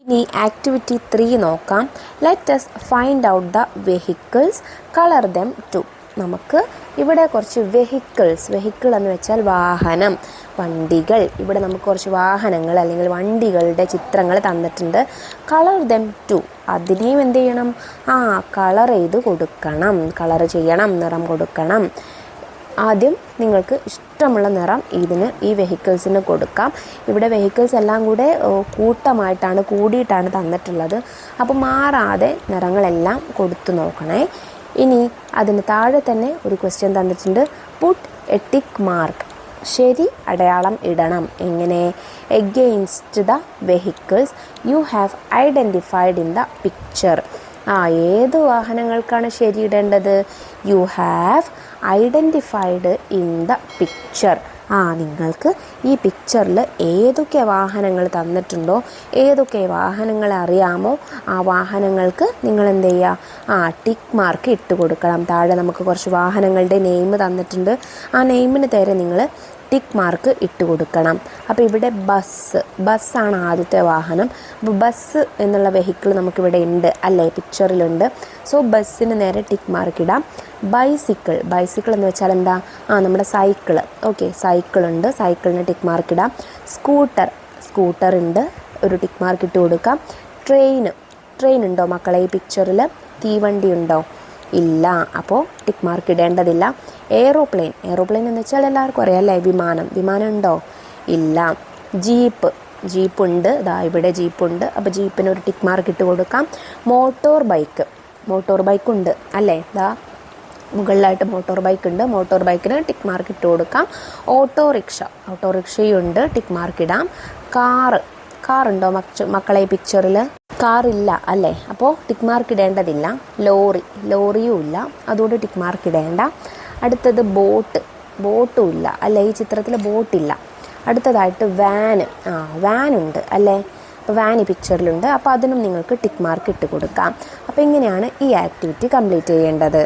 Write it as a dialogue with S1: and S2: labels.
S1: ഇനി ആക്ടിവിറ്റി 3 നോക്കാം. Let us find out the vehicles, colour them too. നമുക്ക് ഇവിടെ കുറച്ച് വെഹിക്കിൾ എന്ന് വെച്ചാൽ വാഹനം, വണ്ടികൾ. ഇവിടെ നമുക്ക് കുറച്ച് വാഹനങ്ങൾ അല്ലെങ്കിൽ വണ്ടികളുടെ ചിത്രങ്ങൾ തന്നിട്ടുണ്ട്. കളർ ദം ടു, അതിനെയും എന്ത് ചെയ്യണം? കളർ ചെയ്ത് കൊടുക്കണം, കളർ ചെയ്യണം, നിറം കൊടുക്കണം. ആദ്യം നിങ്ങൾക്ക് ഇഷ്ടമുള്ള നിറം ഈ വെഹിക്കിൾസിന് കൊടുക്കാം. ഇവിടെ വെഹിക്കിൾസ് എല്ലാം കൂടെ കൂടിയിട്ടാണ് തന്നിട്ടുള്ളത്. അപ്പോൾ മാറാതെ നിറങ്ങളെല്ലാം കൊടുത്തു നോക്കണേ. ഇനി അതിന് താഴെ തന്നെ ഒരു ക്വസ്റ്റ്യൻ തന്നിട്ടുണ്ട്. പുട്ട് എ ടിക്ക് മാർക്ക്, ശരി അടയാളം ഇടണം. എങ്ങനെ? Against the vehicles you have identified in the picture. ഏത് വാഹനങ്ങൾക്കാണ് ശരിയിടേണ്ടത്? You have identified in the picture. നിങ്ങൾക്ക് ഈ പിക്ചറിൽ ഏതൊക്കെ വാഹനങ്ങൾ തന്നിട്ടുണ്ടോ, ഏതൊക്കെ വാഹനങ്ങൾ അറിയാമോ, ആ വാഹനങ്ങൾക്ക് നിങ്ങൾ എന്ത് ചെയ്യുക? ടിക്ക് മാർക്ക് ഇട്ട് കൊടുക്കണം. താഴെ നമുക്ക് കുറച്ച് വാഹനങ്ങളുടെ നെയിം തന്നിട്ടുണ്ട്. ആ നെയിമിന് നേരെ നിങ്ങൾ ടിക്ക് മാർക്ക് ഇട്ട് കൊടുക്കണം. അപ്പോൾ ഇവിടെ ബസ്സാണ് ആദ്യത്തെ വാഹനം. അപ്പോൾ ബസ് എന്നുള്ള വെഹിക്കിൾ നമുക്കിവിടെ ഉണ്ട് അല്ലേ, പിക്ചറിലുണ്ട്. സോ ബസ്സിന് നേരെ ടിക്ക് മാർക്ക് ഇടാം. ബൈസിക്കിൾ എന്ന് വെച്ചാൽ എന്താ? നമ്മുടെ സൈക്കിള്. ഓക്കെ, സൈക്കിളുണ്ട്, സൈക്കിളിന് ടിക്ക് മാർക്ക് ഇടാം. സ്കൂട്ടർ ഉണ്ട്, ഒരു ടിക്ക് മാർക്ക് ഇട്ട് കൊടുക്കാം. ട്രെയിൻ ഉണ്ടോ മക്കളെ ഈ പിക്ചറിൽ? തീവണ്ടി ഉണ്ടോ? ഇല്ല, അപ്പോൾ ടിക്ക് മാർക്ക് ഇടേണ്ടതില്ല. എയ്റോപ്ലെയിൻ എന്ന് വെച്ചാൽ എല്ലാവർക്കും അറിയാം അല്ലേ, വിമാനം ഉണ്ടോ? ഇല്ല. ജീപ്പ് ഉണ്ട്, ഇവിടെ ജീപ്പുണ്ട്. അപ്പോൾ ജീപ്പിന് ഒരു ടിക്ക് മാർക്ക് ഇട്ട് കൊടുക്കാം. മോട്ടോർ ബൈക്ക് ഉണ്ട് അല്ലേ, മുകളിലായിട്ട് മോട്ടോർ ബൈക്ക് ഉണ്ട്. മോട്ടോർ ബൈക്കിന് ടിക്ക് മാർക്ക് ഇട്ട് കൊടുക്കാം. ഓട്ടോറിക്ഷയുണ്ട്, ടിക്ക് മാർക്ക് ഇടാം. കാറുണ്ടോ മക്കളെ പിക്ചറിൽ? കാറില്ല അല്ലേ, അപ്പോൾ ടിക്ക് മാർക്ക് ഇടേണ്ടതില്ല. ലോറിയും ഇല്ല, അതുകൊണ്ട് ടിക്ക് മാർക്ക് ഇടേണ്ട. അടുത്തത് ബോട്ടും ഇല്ല അല്ലേ, ഈ ചിത്രത്തിൽ ബോട്ടില്ല. അടുത്തതായിട്ട് വാനുണ്ട് അല്ലേ, അപ്പോൾ വാൻ ഈ പിക്ചറിലുണ്ട്. അപ്പോൾ അതിനും നിങ്ങൾക്ക് ടിക്ക് മാർക്ക് ഇട്ട് കൊടുക്കാം. അപ്പോൾ ഇങ്ങനെയാണ് ഈ ആക്ടിവിറ്റി കംപ്ലീറ്റ് ചെയ്യേണ്ടത്.